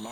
I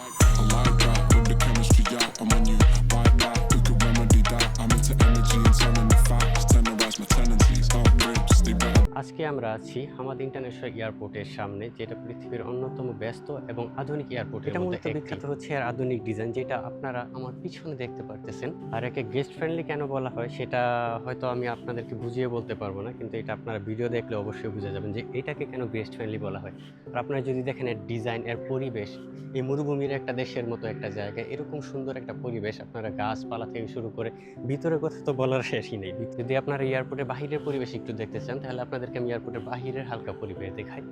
like that, with the chemistry, yeah, I'm on you. Like that, we could remedy that. I'm into energy and selling the facts. Tenderize my tendencies, ribs, stay better. আজকে আমরা আছি Hamad international এয়ারপোর্টের সামনে, যেটা পৃথিবীর অন্যতম ব্যস্ত এবং আধুনিক এয়ারপোর্টের মধ্যে একটি। বিখ্যাত হচ্ছে এর আধুনিক ডিজাইন, যেটা আপনারা আমার পিছনে দেখতে পারতেছেন। আর একে গেস্ট ফ্রেন্ডলি কেন বলা হয় সেটা হয়তো আমি আপনাদেরকে বুঝিয়ে বলতে পারবো না, কিন্তু এটা আপনারা ভিডিও দেখলে অবশ্যই বুঝে যাবেন যে এটাকে কেন গেস্ট ফ্রেন্ডলি বলা হয়। আর আপনারা যদি দেখেন এর ডিজাইন, এর পরিবেশ, এই মরুভূমির একটা দেশের মতো একটা জায়গায় এরকম সুন্দর একটা পরিবেশ, আপনারা গাছপালা থেকে শুরু করে ভিতরের কথা তো বলার শেষই নেই। যদি আপনারা এয়ারপোর্টের বাহিরের পরিবেশ একটু দেখতে চান, তাহলে আপনাদেরকে আমি এয়ারপোর্টের বাহিরের হালকা পরিবেশ দেখাই।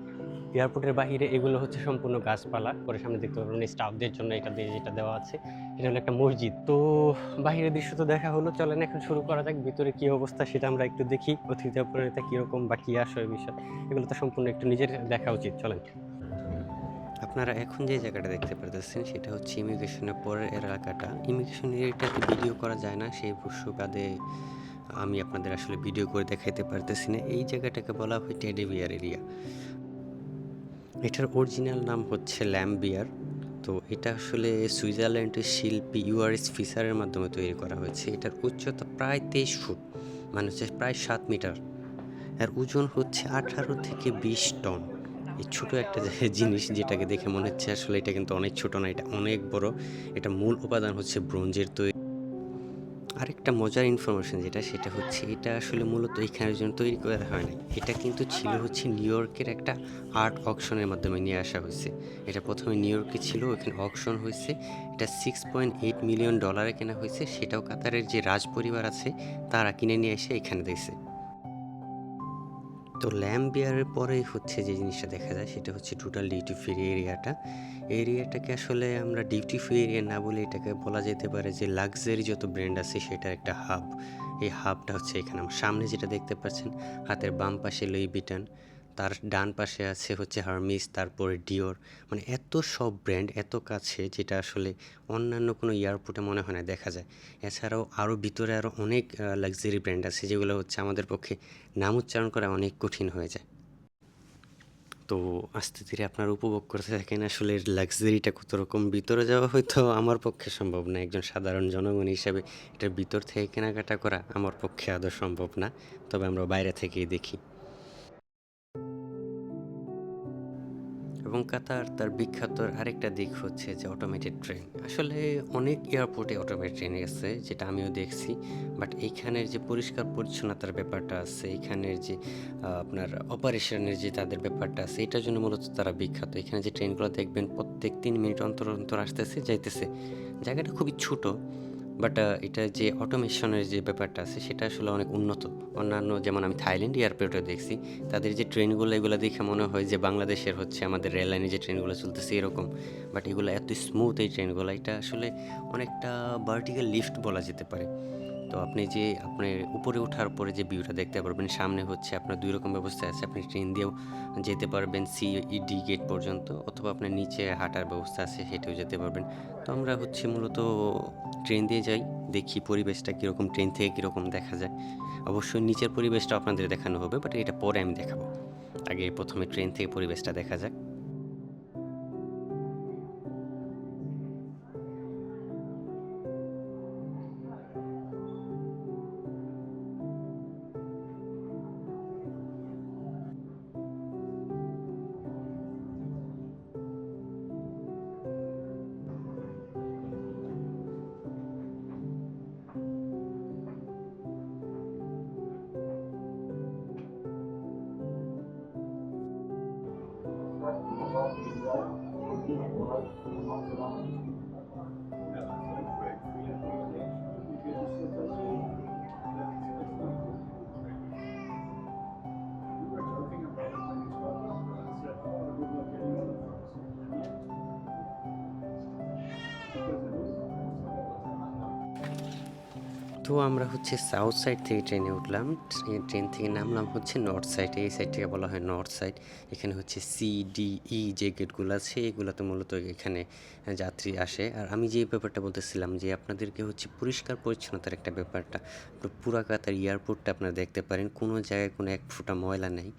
এয়ারপোর্টের বাহিরে এগুলো হচ্ছে সম্পূর্ণ গাছপালা। পরে সামনে দেখতে পারবেন স্টাফদের জন্য এটা দিয়ে যেটা দেওয়া আছে, এটা হলো একটা মসজিদ। তো বাহিরের দৃশ্য তো দেখা হলো, চলেন এখন শুরু করা যাক। ভিতরে কি অবস্থা সেটা আমরা একটু দেখি, অতিথি অপরিণতা কীরকম বা কী আসে বিষয়, এগুলো তো সম্পূর্ণ একটু নিজের দেখা উচিত। চলেন। আপনারা এখন যে জায়গাটা দেখতে পারতেছেন সেটা হচ্ছে ইমিগ্রেশনের পরের এলাকাটা। ইমিগ্রেশন এরিয়াটাতে ভিডিও করা যায় না, সেই সুবাদে আমি আপনাদের আসলে ভিডিও করে দেখাইতে পারতেছি না। এই জায়গাটাকে বলা হয় টেডি বিয়ার এরিয়া। এটার অরিজিনাল নাম হচ্ছে ল্যাম্ব বিয়ার। তো এটা আসলে সুইজারল্যান্ডের শিল্পী ইউআরএস ফিসারের মাধ্যমে তৈরি করা হয়েছে। এটার উচ্চতা প্রায় 23 ফুট, মানে হচ্ছে প্রায় 7 মিটার। আর ওজন হচ্ছে 18 থেকে 20 টন। এই ছোটো একটা জিনিস, যেটাকে দেখে মনে হচ্ছে আসলে এটা কিন্তু অনেক ছোট না, এটা অনেক বড়। এটা মূল উপাদান হচ্ছে ব্রোঞ্জের তৈরি। আরেকটা মজার ইনফরমেশন সেটা হচ্ছে এটা আসলে মূলত এখানের জন্য তৈরি করা হয় না। এটা কিন্তু ছিল হচ্ছে নিউ ইয়র্কের একটা আর্ট অকশনের মাধ্যমে নিয়ে আসা হয়েছে। এটা প্রথমে নিউ ইয়র্কে ছিল, ওখানে অকশন হয়েছে। এটা $6.8 মিলিয়ন কেনা হয়েছে। সেটাও কাতারের যে রাজ পরিবার আছে তারা কিনে নিয়ে এসে এখানে দিয়েছে। তো ল্যাম্ব বিয়ারের পরেই হচ্ছে যে জিনিসটা দেখা যায় সেটা হচ্ছে টোটাল ডিউটি ফ্রি এরিয়াটা। এরিয়াটাকে আসলে আমরা ডিউটি ফ্রি এরিয়া না বলে এটাকে বলা যেতে পারে যে লাক্সারি যত ব্র্যান্ড আছে সেটার একটা হাব। এই হাবটা হচ্ছে এখানে আমার সামনে যেটা দেখতে পাচ্ছেন, হাতের বাম পাশে লুই ভিটন, তার ডান পাশে আছে হচ্ছে হার্মিস, তারপরে ডিওর। মানে এত সব ব্র্যান্ড এত কাছে, যেটা আসলে অন্যান্য কোনো এয়ারপোর্টে মনে হয় না দেখা যায়। এছাড়াও আরও ভিতরে আরও অনেক লাক্সারি ব্র্যান্ড আছে, যেগুলো হচ্ছে আমাদের পক্ষে নাম উচ্চারণ করা অনেক কঠিন হয়ে যায়। তো আস্তে ধীরে আপনারা উপভোগ করতে থাকেন আসলে লাক্সারিটা কত রকম। ভিতরে যাওয়া হয়তো আমার পক্ষে সম্ভব না, একজন সাধারণ জনগণ হিসাবে এটার ভিতর থেকে কেনাকাটা করা আমার পক্ষে আদৌ সম্ভব না, তবে আমরা বাইরে থেকেই দেখি। এবং কাতার তার বিখ্যাত আরেকটা দিক হচ্ছে যে অটোমেটেড ট্রেন। আসলে অনেক এয়ারপোর্টে অটোমেটেড ট্রেন আছে, যেটা আমিও দেখছি। বাট এইখানের যে পরিষ্কার পরিচ্ছন্নতার ব্যাপারটা আছে, এখানের যে আপনার অপারেশনের যে তাদের ব্যাপারটা আছে, এটার জন্য মূলত তারা বিখ্যাত। এখানে যে ট্রেনগুলো দেখবেন প্রত্যেক 3 মিনিট অন্তর অন্তর আসতেছে যাইতেছে। জায়গাটা খুবই ছোট, বাট এটা যে অটোমেশনের যে ব্যাপারটা আছে সেটা আসলে অনেক উন্নত। অন্যান্য যেমন আমি থাইল্যান্ড এয়ারপোর্টে দেখছি, তাদের যে ট্রেনগুলো এগুলো দেখে মনে হয় যে বাংলাদেশের হচ্ছে আমাদের রেল লাইনে যে ট্রেনগুলো চলতেছে এরকম। বাট এগুলো এত স্মুথ এই ট্রেনগুলো, এটা আসলে অনেকটা ভার্টিক্যাল লিফট বলা যেতে পারে। তো আপনি যে আপনার উপরে ওঠার পরে যে ভিউটা দেখতে পারবেন, সামনে হচ্ছে আপনার 2 রকম ব্যবস্থা আছে। আপনি ট্রেন দিয়েও যেতে পারবেন সিইডি গেট পর্যন্ত, অথবা আপনার নিচে হাঁটার ব্যবস্থা আছে, সেটাও যেতে পারবেন। তো আমরা হচ্ছে মূলত ট্রেন দিয়ে যাই, দেখি পরিবেশটা কীরকম, ট্রেন থেকে কীরকম দেখা যায়। অবশ্যই নিচের পরিবেশটা আপনাদের দেখানো হবে, বাট এটা পরে আমি দেখাবো। আগে প্রথমে ট্রেন থেকে পরিবেশটা দেখা যাক। তো আমরা হচ্ছে সাউথ সাইড থেকে ট্রেনে উঠলাম, ট্রেন থেকে নামলাম হচ্ছে নর্থ সাইডে। এই সাইডটাকে বলা হয় নর্থ সাইড। এখানে হচ্ছে সিডিই যে গেটগুলো আছে এগুলোতে মূলত এখানে যাত্রী আসে। আর আমি যে ব্যাপারটা বলতেছিলাম যে আপনাদেরকে হচ্ছে পরিষ্কার পরিচ্ছন্নতার একটা ব্যাপারটা, পুরা কাতার এয়ারপোর্টটা আপনারা দেখতে পারেন, কোনো জায়গায় কোনো এক ফোঁটা ময়লা নেই।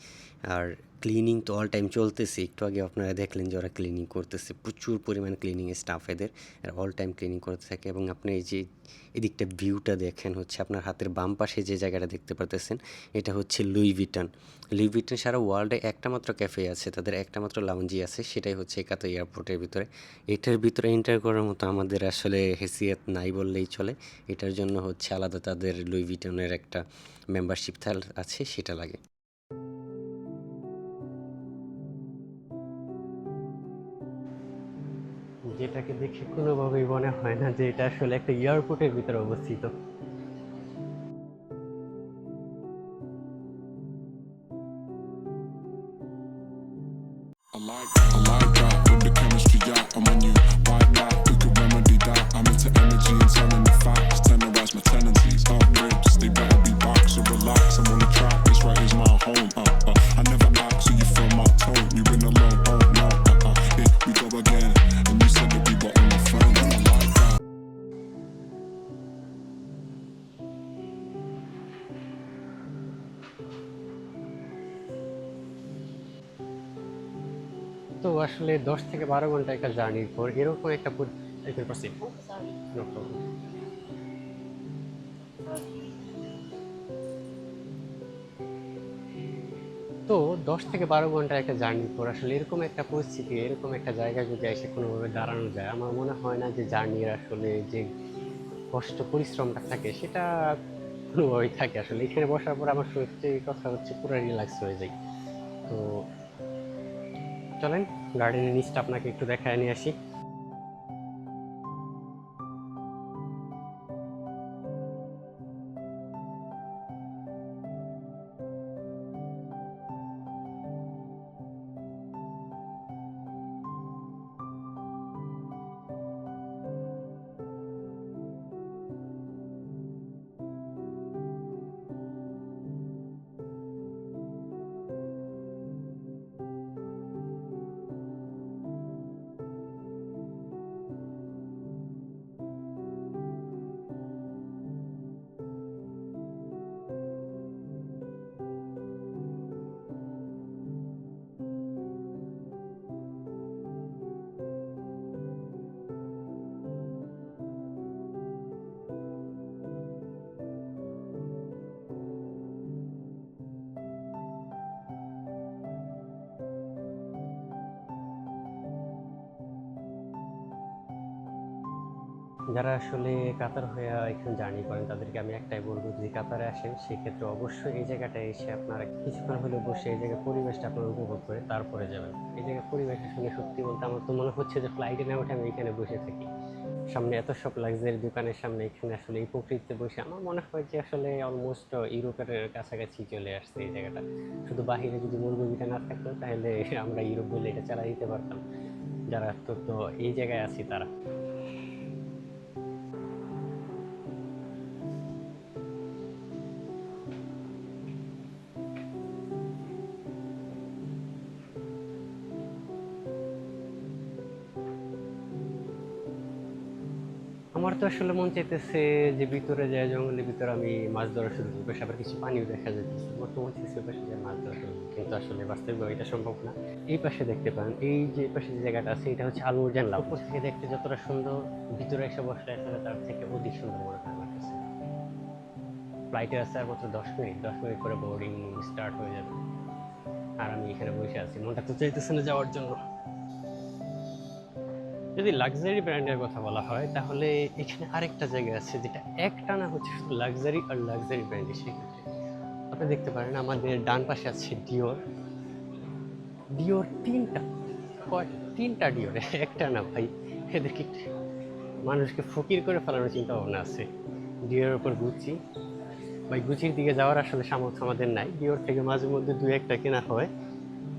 আর ক্লিনিং তো অল টাইম চলতেছে। একটু আগে আপনারা দেখলেন যে ওরা ক্লিনিং করতেছে, প্রচুর পরিমাণ ক্লিনিং স্টাফ এদের, আর অল টাইম ক্লিনিং করতে থাকে। এবং আপনি এই যে এদিকটা ভিউটা দেখেন, হচ্ছে আপনার হাতের বাম পাশে যে জায়গাটা দেখতে পারতেছেন, এটা হচ্ছে লুই ভিটন। লুই ভিটন সারা ওয়ার্ল্ডে একটা মাত্র ক্যাফে আছে, তাদের একটা মাত্র লাউঞ্জি আছে, সেটাই হচ্ছে একাতো এয়ারপোর্টের ভিতরে। এটার ভিতরে এন্টার করার মতো আমাদের আসলে হেসিয়ত নাই বললেই চলে। এটার জন্য হচ্ছে আলাদা তাদের লুই ভিটনের একটা মেম্বারশিপ আছে, সেটা লাগে। যেটাকে দেখে কোনোভাবেই মনে হয় না যে এটা আসলে একটা এয়ারপোর্টের ভিতরে অবস্থিত। I like that with the chemistry, yeah. And when you vibe that, we could remedy that. I'm into energy and telling the facts. Tenderize my tendencies. Ribs, they better be back, so relax. I'm on the track, this right is my home. I never act, so you feel my tone. You been alone, oh no. Here we go again. And you said that we were only friends. I like that. তো আসলে 10 থেকে 12 ঘন্টা একটা জার্নির পর এরকম একটা তো 10 থেকে 12 ঘন্টা একটা জার্নির পর আসলে এরকম একটা পরিস্থিতি, এরকম একটা জায়গায় যদি এসে কোনোভাবে দাঁড়ানো যায়, আমার মনে হয় না যে জার্নির আসলে যে কষ্ট পরিশ্রমটা থাকে সেটা কোনোভাবেই থাকে। আসলে এখানে বসার পর আমার সত্যি কথা হচ্ছে পুরো রিল্যাক্স হয়ে যায়। তো চলেন গার্ডেনের নিচটা আপনাকে একটু দেখায় নিয়ে আসি। যারা আসলে কাতার হয়ে এখানে জার্নি করেন তাদেরকে আমি একটাই বলবো, যদি কাতারে আসেন সেক্ষেত্রে অবশ্যই এই জায়গাটায় এসে আপনারা কিছুক্ষণ হলেও বসে এই জায়গার পরিবেশটা আপনারা উপভোগ করে তারপরে যাবেন। এই জায়গার পরিবেশের সঙ্গে সত্যি বলতে আমার তো মনে হচ্ছে যে ফ্লাইটে না উঠে আমি এখানে বসে থাকি। সামনে এত সব লাক্সারি দোকানের সামনে এখানে আসলে এই প্রকৃতিতে বসে আমার মনে হয় যে আসলে অলমোস্ট ইউরোপের কাছাকাছি চলে আসছে এই জায়গাটা। শুধু বাহিরে যদি মরুভূমিটা না থাকতো তাহলে আমরা ইউরোপ বলে এটা চালা দিতে পারতাম, যারা তো এই জায়গায় আছি তারা। আমার তো আসলে মন চাইতেছে যে ভিতরে যায়, জঙ্গলের ভিতরে আমি মাছ ধরা শুরু করবো, আবার কিছু পানিও দেখা যাচ্ছে। আমার তো মন চাইতেছে ওই পাশে যায় মাছ ধরা শুরু করবো, কিন্তু আসলে বাস্তবিকভাবে এটা সম্ভব না। এই পাশে দেখতে পান, এই যে পাশে যে জায়গাটা আছে এটা হচ্ছে আল মারজান লাউঞ্জ। উপর থেকে দেখতে যতটা সুন্দর, ভিতরে এসে বসলে আসলে তার থেকে অধিক সুন্দর মনে হয় আমার কাছে। ফ্লাইটে আসছে আর মাত্র 10 মিনিট পরে বোর্ডিং স্টার্ট হয়ে যাবে, আর আমি এখানে বসে আছি, মনটা তো চাইতেছে না যাওয়ার জন্য। যদি লাক্সারি ব্র্যান্ডের কথা বলা হয় তাহলে এখানে আরেকটা জায়গা আছে যেটা একটানা হচ্ছে শুধু লাক্সারি আর লাক্সারি ব্র্যান্ডের। সেক্ষেত্রে আপনি দেখতে পারেন আমাদের ডান পাশে আছে ডিওর। ডিওর তিনটা ডিওর একটা না ভাই, এদেরকে মানুষকে ফকির করে ফেলানোর চিন্তা ভাবনা আছে। ডিওর উপর গুচি, ভাই গুচির দিকে যাওয়ার আসলে সামর্থ্য আমাদের নাই। ডিওর থেকে মাঝে মধ্যে 2-1টা কেনা হয়,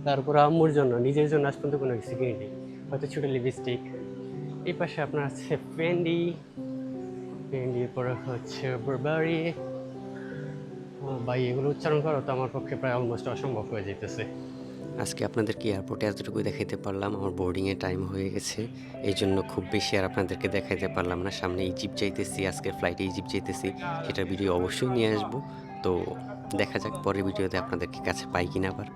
তারপর আম্মুর জন্য, নিজের জন্য আজ পর্যন্ত কোনো কিছু কিনি, হয়তো ছোটো লিপস্টিক। এই পাশে আপনার আছে ফেন্ডির পরে হচ্ছে বারবারি। ভাই এগুলো উচ্চারণ করা তো আমার পক্ষে প্রায় অলমোস্ট অসম্ভব হয়ে যেতেছে। আজকে আপনাদেরকে এয়ারপোর্টে এতটুকু দেখাইতে পারলাম, আমার বোর্ডিংয়ের টাইম হয়ে গেছে, এই জন্য খুব বেশি আর আপনাদেরকে দেখাইতে পারলাম না। সামনে ইজিপ্ট যাইতেছি, আজকের ফ্লাইটে ইজিপ্ট যাইতেছি, সেটার ভিডিও অবশ্যই নিয়ে আসবো। তো দেখা যাক পরের ভিডিওতে আপনাদেরকে কাছে পাই কিনা আবার।